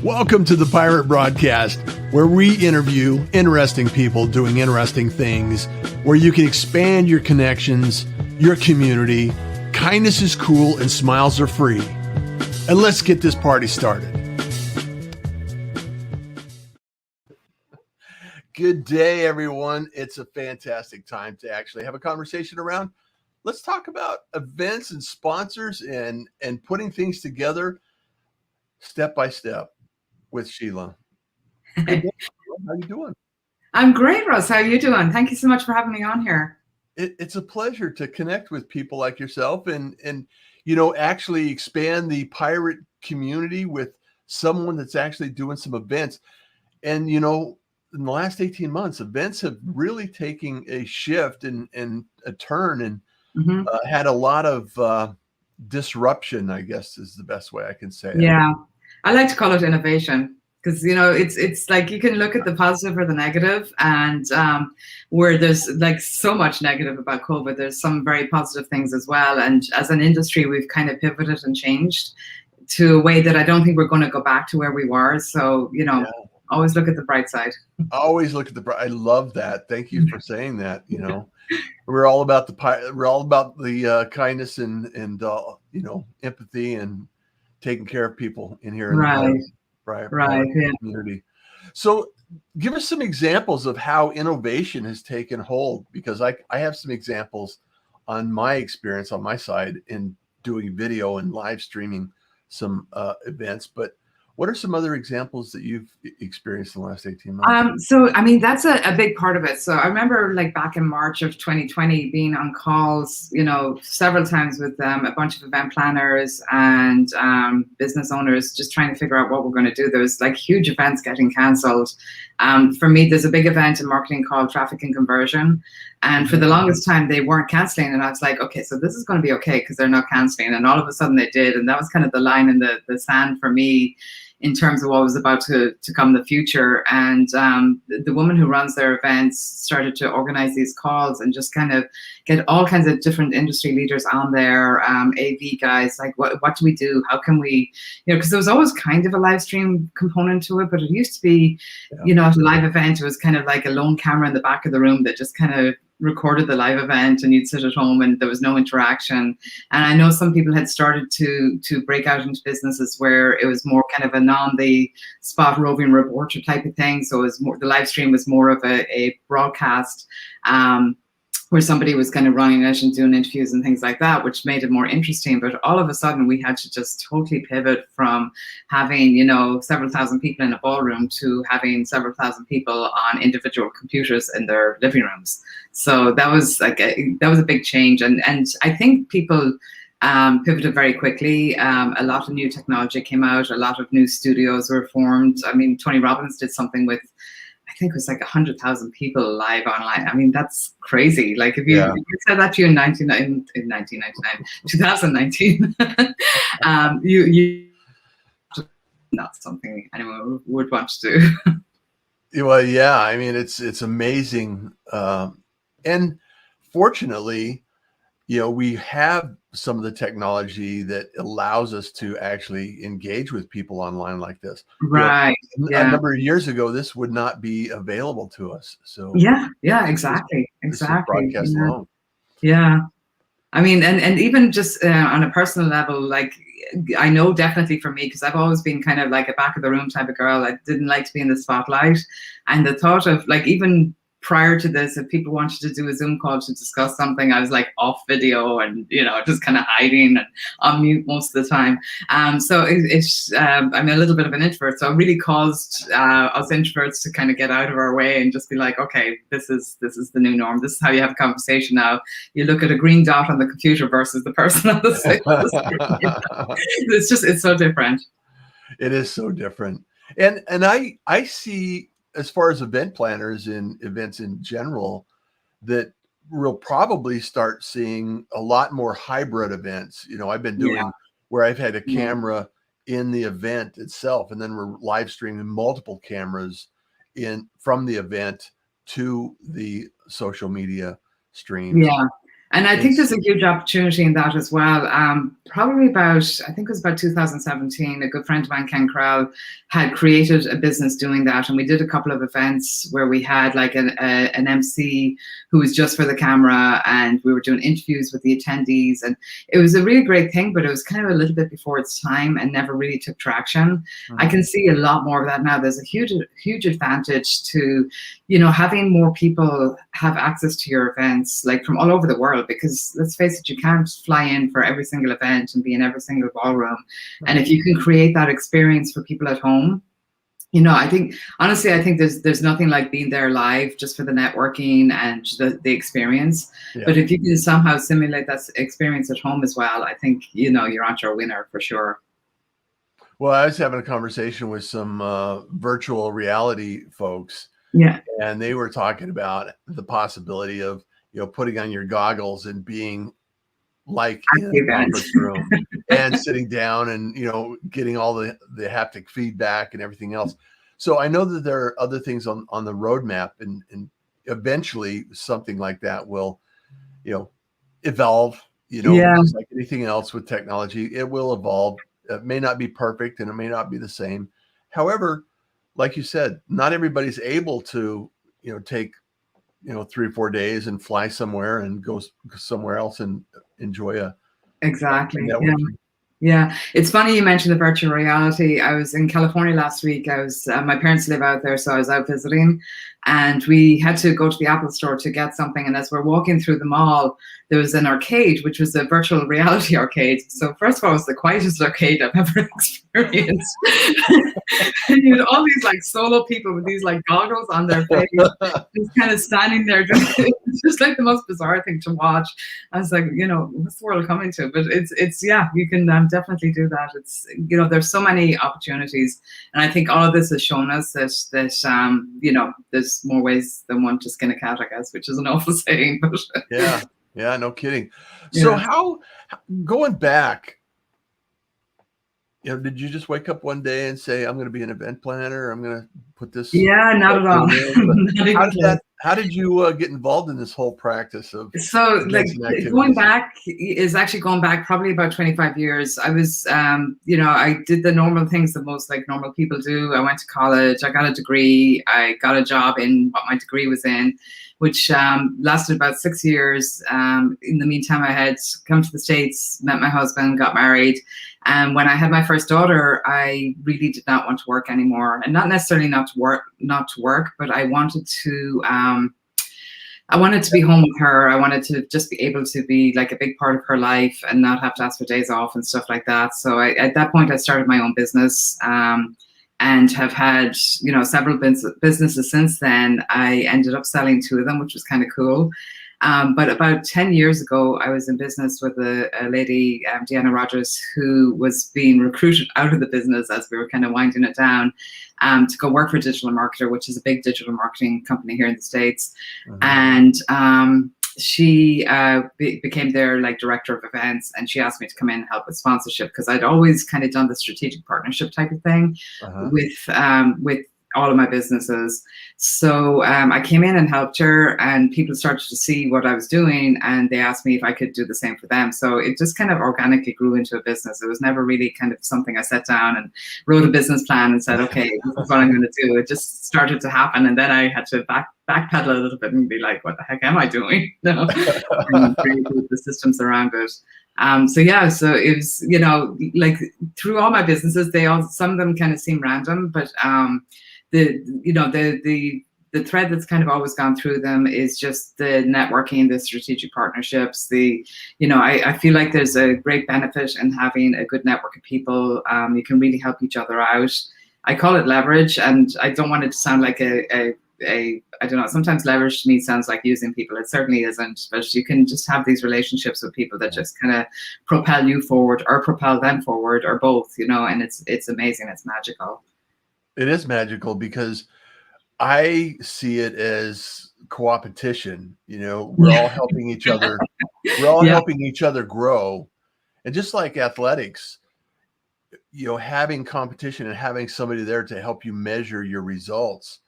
Welcome to the Pirate Broadcast, where we interview interesting people doing interesting things, where you can expand your connections, your community. Kindness is cool and smiles are free. And let's get this party started. Good day, everyone. It's a fantastic time to actually have a conversation around. Let's talk about events and sponsors and putting things together step by step with Sheila. Good day. How are you doing? I'm great, Russ. How are you doing? Thank you so much for having me on here. It's a pleasure to connect with people like yourself and actually expand the pirate community with someone that's actually doing some events. And in the last 18 months, events have really taken a shift and a turn and had a lot of disruption, I guess is the best way I can say it. Yeah, I like to call it innovation because, it's like you can look at the positive or the negative, and where there's like so much negative about COVID, there's some very positive things as well. And as an industry, we've kind of pivoted and changed to a way that I don't think we're going to go back to where we were. So, always look at the bright side. Always look at the bright. I love that. Thank you for saying that. We're all about the kindness and empathy and taking care of people in here in the community. So give us some examples of how innovation has taken hold, because I have some examples on my experience on my side in doing video and live streaming some events, but what are some other examples that you've experienced in the last 18 months? That's a big part of it. So I remember like back in March of 2020 being on calls, several times with a bunch of event planners and business owners, just trying to figure out what we're going to do. There was like huge events getting canceled. For me, there's a big event in marketing called Traffic and Conversion. And for the longest time, they weren't canceling. And I was like, okay, so this is going to be okay because they're not canceling. And all of a sudden they did. And that was kind of the line in the sand for me in terms of what was about to come in the future. And the woman who runs their events started to organize these calls and just kind of get all kinds of different industry leaders on there, AV guys, like what do we do? How can we, because there was always kind of a live stream component to it, but it used to be, at a live event, it was kind of like a lone camera in the back of the room that just kind of recorded the live event and you'd sit at home and there was no interaction. And I know some people had started to break out into businesses where it was more kind of a the spot roving reporter type of thing. So it was more, the live stream was more of a broadcast where somebody was kind of running it and doing interviews and things like that, which made it more interesting. But all of a sudden we had to just totally pivot from having, several thousand people in a ballroom to having several thousand people on individual computers in their living rooms. So that was a big change. And I think people pivoted very quickly. A lot of new technology came out. A lot of new studios were formed. I mean, Tony Robbins did something with, I think it was like 100,000 people live online. I mean, that's crazy. Like if you said that to you in 2019, you not something anyone would want to do. Well, yeah, I mean, it's amazing. And fortunately, we have some of the technology that allows us to actually engage with people online like this. Right. A number of years ago, this would not be available to us. So yeah, exactly. Broadcast alone. Yeah. I mean, and even just on a personal level, like I know definitely for me, because I've always been kind of like a back of the room type of girl. I didn't like to be in the spotlight. And the thought of like, even prior to this, if people wanted to do a Zoom call to discuss something, I was like off video and, just kind of hiding and on mute most of the time. So I'm a little bit of an introvert. So it really caused us introverts to kind of get out of our way and just be like, okay, this is the new norm. This is how you have a conversation now. You look at a green dot on the computer versus the person on the screen. It's so different. It is so different. And I see, as far as event planners and events in general, that we'll probably start seeing a lot more hybrid events. I've been doing where I've had a camera in the event itself, and then we're live streaming multiple cameras from the event to the social media streams. Yeah. And I think there's a huge opportunity in that as well. Probably about, I think it was about 2017, a good friend of mine, Ken Crowell, had created a business doing that. And we did a couple of events where we had like an MC who was just for the camera, and we were doing interviews with the attendees. And it was a really great thing, but it was kind of a little bit before its time and never really took traction. I can see a lot more of that now. There's a huge advantage to, you know, having more people have access to your events, like from all over the world, because let's face it, you can't fly in for every single event and be in every single ballroom. And if you can create that experience for people at home, you know, I think, honestly, I think there's nothing like being there live just for the networking and the experience. Yeah. But if you can somehow simulate that experience at home as well, I think, you know, you're onto a winner for sure. Well, I was having a conversation with some virtual reality folks. Yeah. And they were talking about the possibility of, you know, putting on your goggles and being like in a conference room and sitting down and, you know, getting all the haptic feedback and everything else. So I know that there are other things on the roadmap, and eventually something like that will, you know, evolve, you know, just like anything else with technology, it will evolve. It may not be perfect and it may not be the same. However, like you said, not everybody's able to, you know, take, you know, 3 or 4 days and fly somewhere and go somewhere else and enjoy a networking. Yeah, it's funny you mentioned the virtual reality. I was in California last week. I was my parents live out there, so I was out visiting, and we had to go to the Apple store to get something. And as we're walking through the mall, there was an arcade, which was a virtual reality arcade. So first of all, it was the quietest arcade I've ever experienced. And you had all these like solo people with these like goggles on their face, just kind of standing there. It's just like the most bizarre thing to watch. I was like, you know, what's the world coming to? But it's yeah, you can definitely do that. It's, you know, there's so many opportunities, and I think all of this has shown us that you know, there's more ways than one to skin a cat, I guess, which is an awful saying, but yeah, no kidding. So how, going back, you know, did you just wake up one day and say, I'm going to be an event planner, I'm going to put this? Yeah, not at all. How did you get involved in this whole practice of? So like going back probably about 25 years. I was, you know, I did the normal things that most like normal people do. I went to college, I got a degree, I got a job in what my degree was in, which lasted about 6 years. In the meantime, I had come to the States, met my husband, got married. And when I had my first daughter, I really did not want to work anymore, and not necessarily not to work, but I wanted to be home with her. I wanted to just be able to be like a big part of her life and not have to ask for days off and stuff like that. So at that point, I started my own business, and have had, you know, several businesses since then. I ended up selling 2 of them, which was kind of cool. But about 10 years ago, I was in business with a lady, Deanna Rogers, who was being recruited out of the business as we were kind of winding it down, to go work for Digital Marketer, which is a big digital marketing company here in the States. And she became their like director of events, and she asked me to come in and help with sponsorship, because I'd always kind of done the strategic partnership type of thing with all of my businesses. So I came in and helped her, and people started to see what I was doing, and they asked me if I could do the same for them. So it just kind of organically grew into a business. It was never really kind of something I sat down and wrote a business plan and said, okay, this is what I'm going to do. It just started to happen, and then I had to backpedal a little bit and be like, what the heck am I doing? No. And create the systems around it. So it was, you know, like through all my businesses, some of them kind of seem random, but the thread that's kind of always gone through them is just the networking, the strategic partnerships. I feel like there's a great benefit in having a good network of people. You can really help each other out. I call it leverage, and I don't want it to sound like I don't know, sometimes leverage to me sounds like using people. It certainly isn't, but you can just have these relationships with people that just kind of propel you forward or propel them forward, or both, you know, and it's amazing. It's magical. It is magical because I see it as co-opetition. You know, we're all helping each other. We're all helping each other grow. And just like athletics, you know, having competition and having somebody there to help you measure your results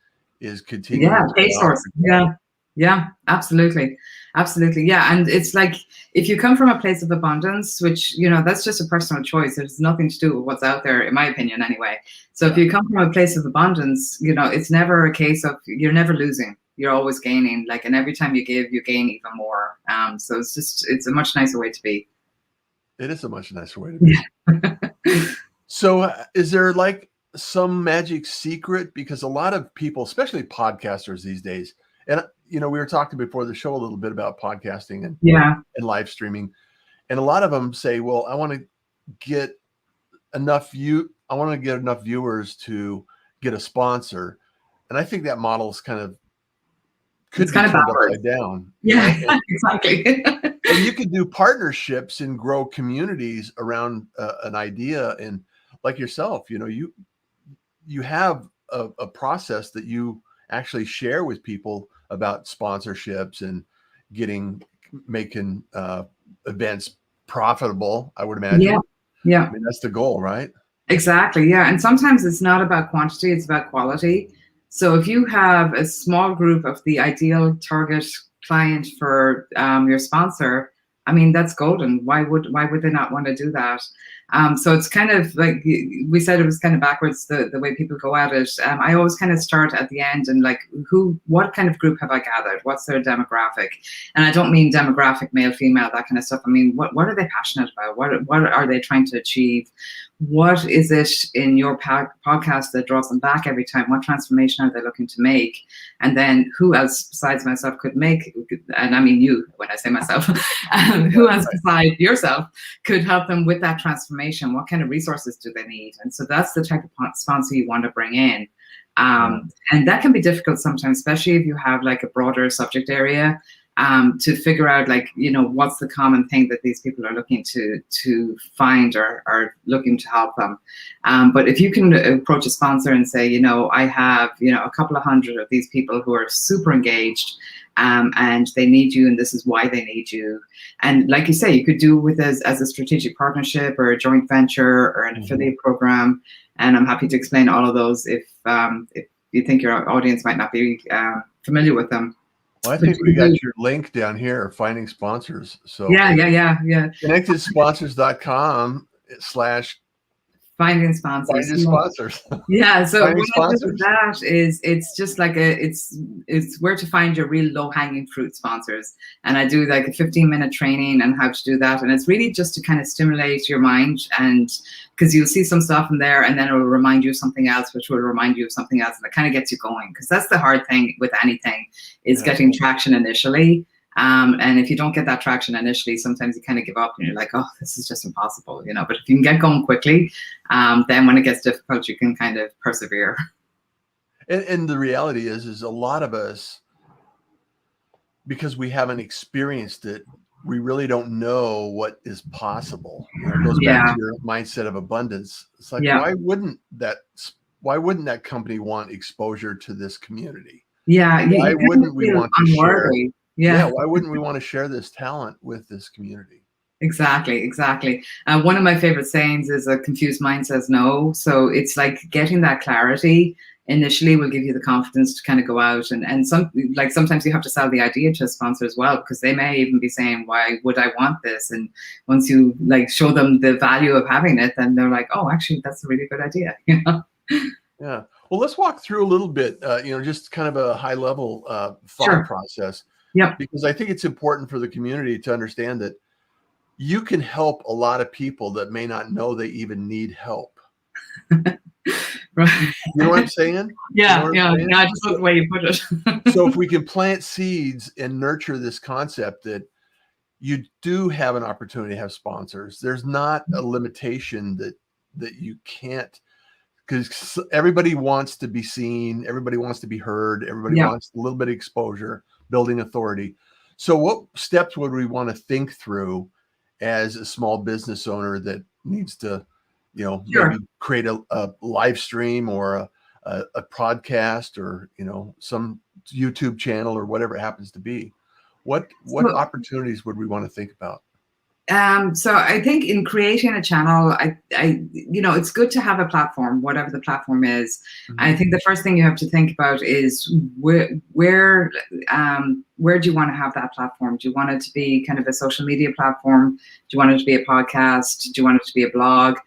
is continuing. Yeah, pay source. Yeah. Yeah, absolutely. Absolutely. Yeah. And it's like if you come from a place of abundance, which, that's just a personal choice. There's nothing to do with what's out there, in my opinion, anyway. So if Yeah. you come from a place of abundance, it's never a case of you're never losing. You're always gaining. Like, and every time you give, you gain even more. So it's a much nicer way to be. It is a much nicer way to be. Yeah. So is there like some magic secret? Because a lot of people, especially podcasters these days, and we were talking before the show a little bit about podcasting and Yeah. live streaming, and a lot of them say, well, I want to get enough viewers to get a sponsor. And I think that model is could It's be kind of turned backwards. upside down. Yeah, And, exactly. and you can do partnerships and grow communities around an idea. And like yourself, you have a process that you actually share with people about sponsorships and making events profitable, I would imagine. Yeah. Yeah. I mean, that's the goal, right? Exactly. Yeah. And sometimes it's not about quantity, it's about quality. So if you have a small group of the ideal target client for your sponsor, I mean, that's golden. Why would they not want to do that? So it's kind of like we said, it was kind of backwards the way people go at it. I always kind of start at the end and like, what kind of group have I gathered? What's their demographic? And I don't mean demographic, male, female, that kind of stuff. I mean, what are they passionate about? What are they trying to achieve? What is it in your podcast that draws them back every time? What transformation are they looking to make? And then who else besides myself could make, and I mean you when I say myself, who else besides yourself could help them with that transformation? What kind of resources do they need? And so that's the type of sponsor you want to bring in. And that can be difficult sometimes, especially if you have like a broader subject area. To figure out like, what's the common thing that these people are looking to find or are looking to help them. But if you can approach a sponsor and say, I have, a couple of hundred of these people who are super engaged and they need you and this is why they need you. And like you say, you could do it with as a strategic partnership or a joint venture or an affiliate program. And I'm happy to explain all of those if you think your audience might not be familiar with them. Well, I think we got your link down here, finding sponsors. So yeah. connectedsponsors.com/ finding sponsors. Yeah. So what I do with that is it's just like it's where to find your real low hanging fruit sponsors. And I do like a 15-minute training on how to do that. And it's really just to kind of stimulate your mind, and because you'll see some stuff in there and then it will remind you of something else, which will remind you of something else. And it kind of gets you going, because that's the hard thing with anything is getting traction initially. And if you don't get that traction initially, sometimes you kind of give up and you're like, oh, this is just impossible, but if you can get going quickly, then when it gets difficult, you can kind of persevere. And the reality is a lot of us, because we haven't experienced it, we really don't know what is possible. It goes back to your mindset of abundance. It's like, why wouldn't that company want exposure to this community? Yeah. Why wouldn't we want to share? Yeah. Why wouldn't we want to share this talent with this community? Exactly. One of my favorite sayings is a confused mind says no. So it's like getting that clarity initially will give you the confidence to kind of go out and sometimes you have to sell the idea to a sponsor as well, because they may even be saying, why would I want this? And once you like show them the value of having it, then they're like, oh, actually that's a really good idea. Yeah. Well, let's walk through a little bit, just kind of a high level thought process. Yeah. Because I think it's important for the community to understand that you can help a lot of people that may not know they even need help. Right. You know what I'm saying? Yeah. I just love the way you put it. So if we can plant seeds and nurture this concept that you do have an opportunity to have sponsors, there's not a limitation that you can't, because everybody wants to be seen, everybody wants to be heard, everybody wants a little bit of exposure, building authority. So what steps would we want to think through as a small business owner that needs to, maybe create a live stream or a podcast or, some YouTube channel or whatever it happens to be? What opportunities would we want to think about? So I think in creating a channel, I it's good to have a platform, whatever the platform is. I think the first thing you have to think about is where where do you want to have that platform? Do you want it to be kind of a social media platform? Do you want it to be a podcast? Do you want it to be a blog?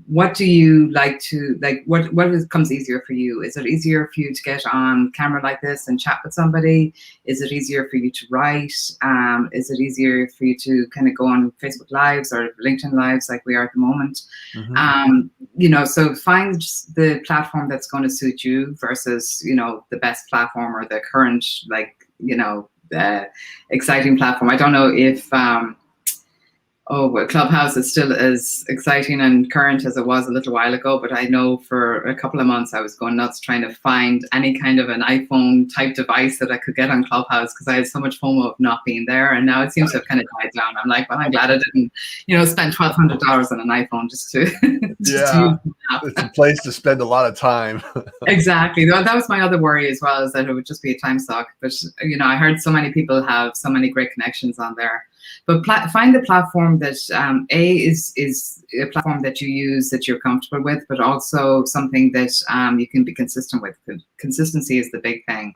What do you like to, like, what comes easier for you? Is it easier for you to get on camera like this and chat with somebody? Is it easier for you to write? Is it easier for you to kind of go on Facebook Lives or LinkedIn Lives like we are at the moment? You know, so find the platform that's going to suit you versus, you know, the best platform or the current, like, you know, exciting platform. I don't know if Clubhouse is still as exciting and current as it was a little while ago, but I know for a couple of months I was going nuts trying to find any kind of an iPhone type device that I could get on Clubhouse because I had so much FOMO of not being there, and now it seems to have kind of died down. I'm like, well, I'm glad I didn't, you know, spend $1,200 on an iPhone just to yeah, it's a place to spend a lot of time. Exactly. That was my other worry as well, is that it would just be a time suck. But, you know, I heard so many people have so many great connections on there. But find the platform that is a platform that you use, that you're comfortable with, but also something that you can be consistent with. Consistency is the big thing.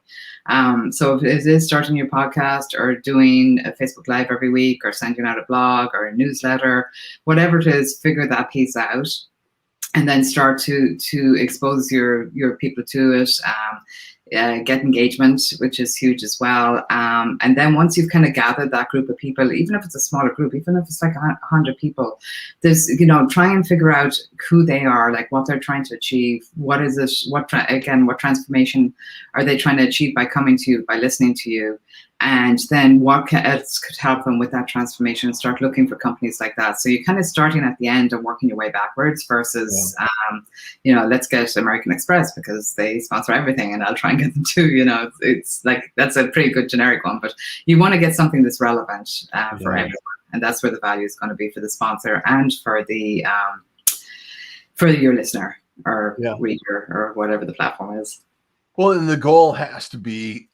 So if it is starting your podcast or doing a Facebook Live every week or sending out a blog or a newsletter, whatever it is, figure that piece out. And then start to expose your people to it, get engagement, which is huge as well. And then once you've kind of gathered that group of people, even if it's a smaller group, even if it's like 100 people, there's, you know, try and figure out who they are, like what they're trying to achieve. What is it? What transformation are they trying to achieve by coming to you, by listening to you? And then what else could help them with that transformation? Start looking for companies like that. So you're kind of starting at the end and working your way backwards versus, you know, let's get American Express because they sponsor everything and I'll try and get them too. You know, it's like, that's a pretty good generic one, but you want to get something that's relevant for everyone. And that's where the value is going to be for the sponsor and for the for your listener or reader or whatever the platform is. Well, and the goal has to be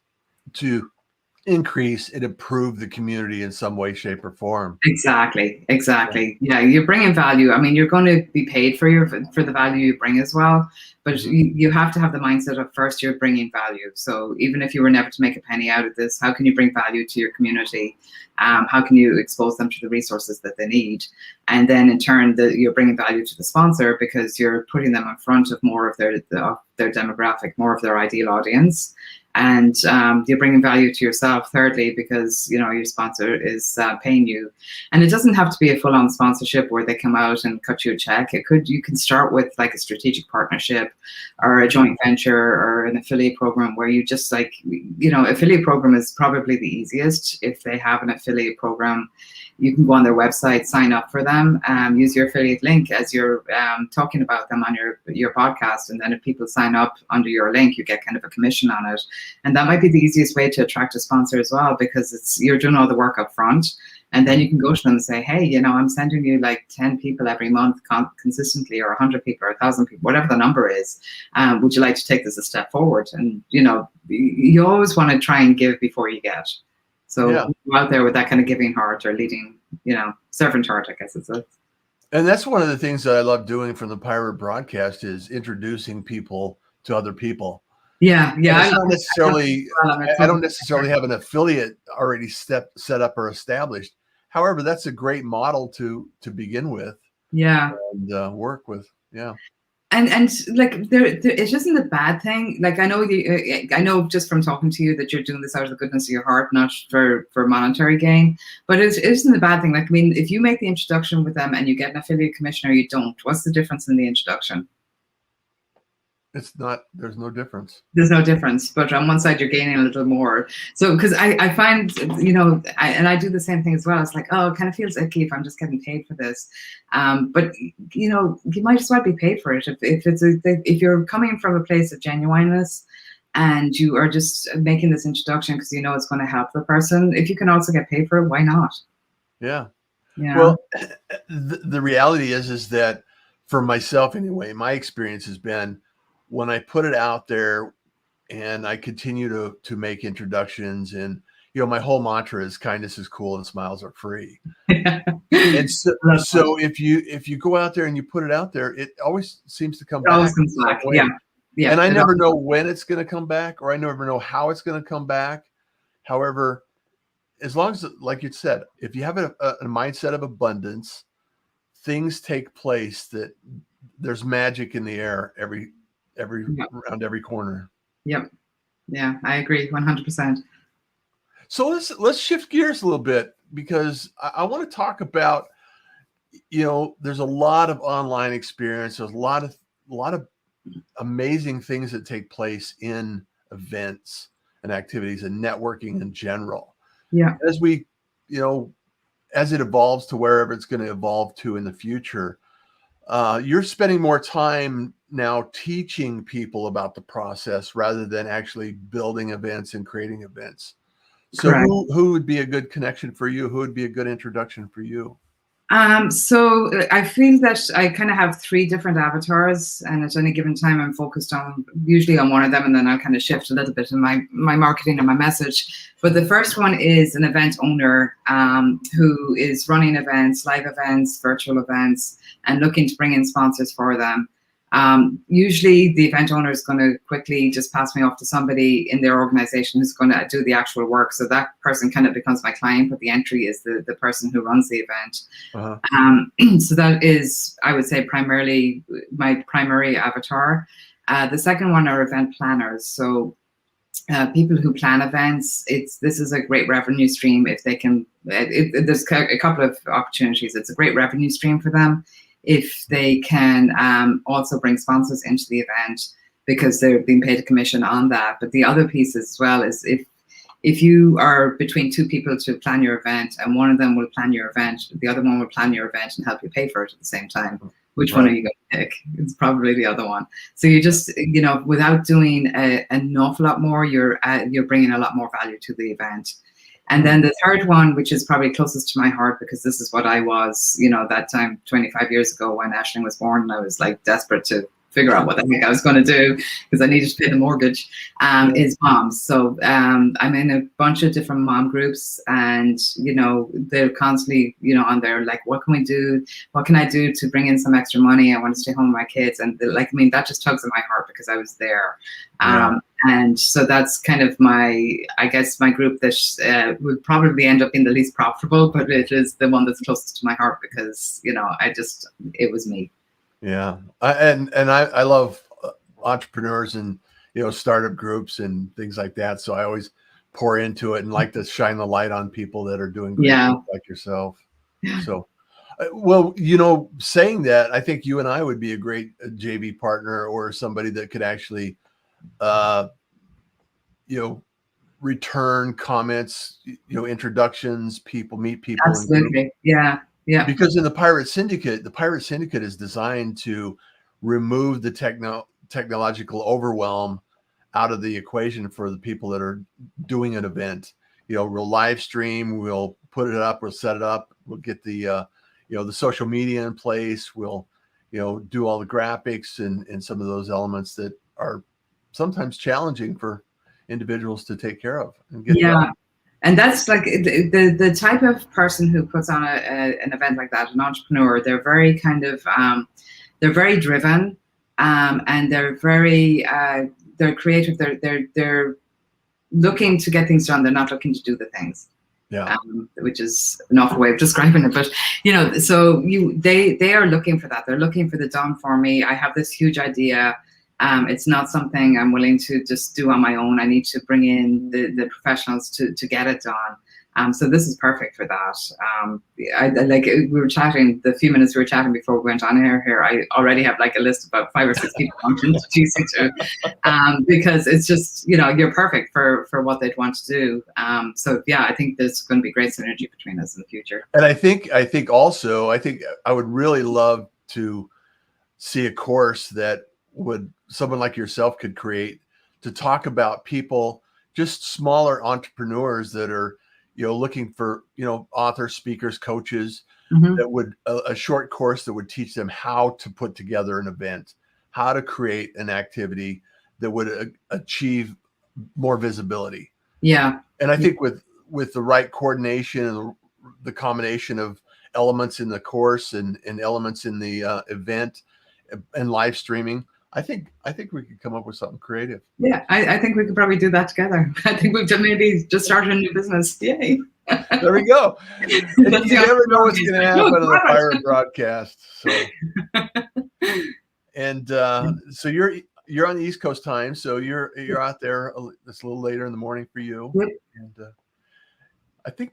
to increase and improve the community in some way, shape, or form. Exactly. Yeah, you're bringing value. I mean, you're going to be paid for the value you bring as well, but you have to have the mindset of first you're bringing value. So even if you were never to make a penny out of this, how can you bring value to your community? How can you expose them to the resources that they need? And then in turn, you're bringing value to the sponsor because you're putting them in front of more of their demographic, more of their ideal audience. And you're bringing value to yourself, thirdly, because, you know, your sponsor is paying you. And it doesn't have to be a full-on sponsorship where they come out and cut you a check. You can start with like a strategic partnership or a joint venture or an affiliate program where you just like, you know, affiliate program is probably the easiest. If they have an affiliate program, you can go on their website, sign up for them, use your affiliate link as you're talking about them on your podcast. And then if people sign up under your link, you get kind of a commission on it. And that might be the easiest way to attract a sponsor as well, because you're doing all the work up front. And then you can go to them and say, hey, you know, I'm sending you like 10 people every month consistently, or 100 people or 1,000 people, whatever the number is. Would you like to take this a step forward? And, you know, you always want to try and give before you get. So go out there with that kind of giving heart or leading, you know, servant heart, I guess it's a. And that's one of the things that I love doing from the Pirate broadcast is introducing people to other people. Yeah. It's not necessarily, I don't necessarily have an affiliate already set up or established. However, that's a great model to begin with. Yeah. And work with. Yeah. And like it isn't a bad thing. Like I know just from talking to you that you're doing this out of the goodness of your heart, not for monetary gain. But it isn't a bad thing. Like, I mean, if you make the introduction with them and you get an affiliate commission or you don't, what's the difference in the introduction? It's not, there's no difference. There's no difference, but on one side you're gaining a little more. So, because I find, you know, I do the same thing as well. It's like, oh, it kind of feels icky if I'm just getting paid for this. But, you know, you might as well be paid for it. If you're coming from a place of genuineness and you are just making this introduction because you know it's going to help the person, if you can also get paid for it, why not? Yeah. Yeah. Well, the reality is that for myself anyway, my experience has been, when I put it out there and I continue to make introductions, and, you know, my whole mantra is kindness is cool and smiles are free. And so if you go out there and you put it out there, it always seems to come back. Always comes back. Yeah. And I never know when it's going to come back, or I never know how it's going to come back. However, as long as, like you said, if you have a mindset of abundance, things take place that there's magic in the air every Yep. around every corner. Yep. Yeah, I agree 100%. So let's shift gears a little bit, because I want to talk about, there's a lot of online experience. There's a lot of amazing things that take place in events and activities and networking in general. Yeah. As we, as it evolves to wherever it's going to evolve to in the future, you're spending more time now teaching people about the process rather than actually building events and creating events. So Correct. who would be a good connection for you? Who would be a good introduction for you? So I feel that I kind of have three different avatars, and at any given time, I'm focused on usually on one of them, and then I'll kind of shift a little bit in my marketing and my message. But the first one is an event owner who is running events, live events, virtual events, and looking to bring in sponsors for them. Usually the event owner is going to quickly just pass me off to somebody in their organization who's going to do the actual work. So that person kind of becomes my client, but the entry is the person who runs the event. Uh-huh. So that is, I would say, primarily my primary avatar. The second one are event planners. So people who plan events, this is a great revenue stream if they can. There's a couple of opportunities. It's a great revenue stream for them if they can also bring sponsors into the event, because they're being paid a commission on that. But the other piece as well is if you are between two people to plan your event, and one of them will plan your event, the other one will plan your event and help you pay for it at the same time. Which one are you going to pick? It's probably the other one. So you just, without doing an awful lot more, you're bringing a lot more value to the event. And then the third one, which is probably closest to my heart, because this is what I was, that time 25 years ago when Aisling was born, and I was like desperate to figure out what the heck I was going to do because I needed to pay the mortgage, is moms. So I'm in a bunch of different mom groups, and, they're constantly, on there, like, what can we do? What can I do to bring in some extra money? I want to stay home with my kids. And that just tugs at my heart because I was there. Yeah. And so that's kind of my group that would probably end up being the least profitable, but it is the one that's closest to my heart because, it was me. Yeah. I love entrepreneurs and, startup groups and things like that. So I always pour into it and like to shine the light on people that are doing great things like yourself. So, well, saying that, I think you and I would be a great JV partner, or somebody that could actually, return comments, introductions, meet people. Absolutely. Yeah. Yeah. Because in the Pirate Syndicate is designed to remove the technological overwhelm out of the equation for the people that are doing an event. We'll live stream, we'll put it up, we'll set it up, we'll get the the social media in place, we'll do all the graphics and some of those elements that are sometimes challenging for individuals to take care of and get done. And that's like the type of person who puts on an event like that, an entrepreneur. They're very kind of they're very driven, and they're very they're creative. They're looking to get things done. They're not looking to do the things. Yeah. Which is an awful way of describing it, but so they are looking for that. They're looking for the done for me. I have this huge idea. It's not something I'm willing to just do on my own. I need to bring in the professionals to get it done. So this is perfect for that. We were chatting, the few minutes we were chatting before we went on air here, I already have like a list of about 5 or 6 people I'm introducing to, because it's just, you're perfect for what they'd want to do. So yeah, I think there's going to be great synergy between us in the future. And I think also I would really love to see a course that someone like yourself could create to talk about people, just smaller entrepreneurs that are, looking for, authors, speakers, coaches, that would a short course that would teach them how to put together an event, how to create an activity that would achieve more visibility. Yeah. And I think with the right coordination and the combination of elements in the course and elements in the event and live streaming, I think we could come up with something creative. Yeah, I think we could probably do that together. I think we've maybe just started a new business. Yay. There we go. You never know what's going to happen on the Pirate broadcast. So, and so you're on the East Coast time, so you're out there. It's a little later in the morning for you. Yep. And I think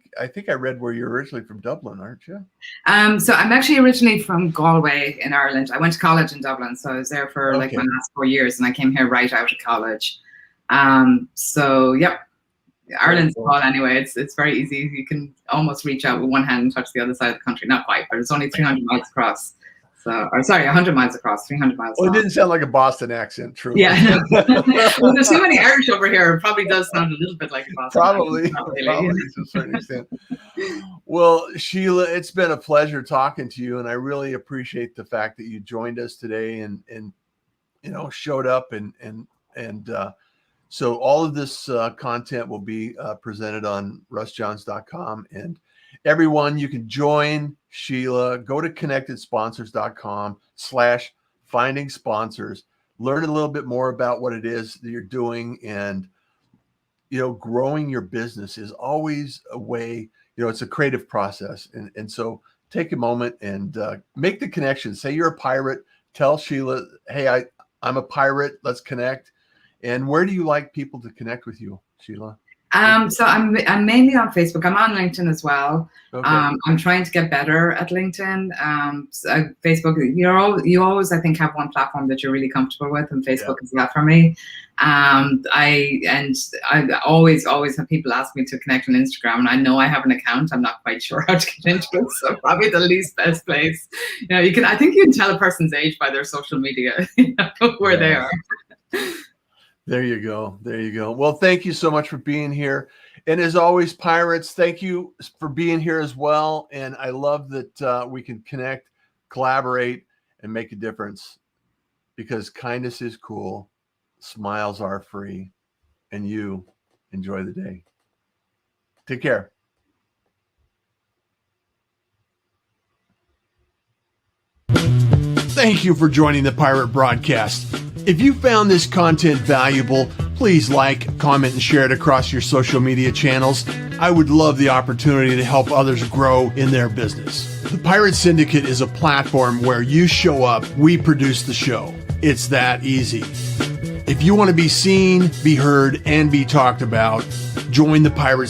I read where you're originally from Dublin, aren't you? So I'm actually originally from Galway in Ireland. I went to college in Dublin, so I was there for like my last 4 years, and I came here right out of college. So yep, Ireland's small anyway. It's very easy. You can almost reach out with one hand and touch the other side of the country. Not quite, but it's only 300 miles across. So, or sorry, 100 miles across, 300 miles. Well, it didn't sound like a Boston accent, true. Yeah. Well, there's so many Irish over here. It probably does sound a little bit like a Boston accent. Probably to a certain extent. Well, Sheila, it's been a pleasure talking to you, and I really appreciate the fact that you joined us today and showed up and so all of this content will be presented on russjohns.com, and everyone, you can join Sheila. Go to connectedsponsors.com/finding sponsors. Learn a little bit more about what it is that you're doing, and growing your business is always a way. It's a creative process, and so take a moment and make the connection. Say you're a pirate. Tell Sheila, hey, I'm a pirate. Let's connect. And where do you like people to connect with you, Sheila? So I'm mainly on Facebook. I'm on LinkedIn as well. Okay. I'm trying to get better at LinkedIn. So Facebook, you always, I think, have one platform that you're really comfortable with, and Facebook is that for me. I always have people ask me to connect on Instagram, and I know I have an account. I'm not quite sure how to get into it, so probably the least best place. I think you can tell a person's age by their social media, where they are. There you go. There you go. Well, thank you so much for being here. And as always, pirates, thank you for being here as well. And I love that we can connect, collaborate, and make a difference, because kindness is cool, smiles are free, and you enjoy the day. Take care. Thank you for joining the Pirate Broadcast. If you found this content valuable, please like, comment, and share it across your social media channels. I would love the opportunity to help others grow in their business. The Pirate Syndicate is a platform where you show up, we produce the show. It's that easy. If you want to be seen, be heard, and be talked about, join the Pirate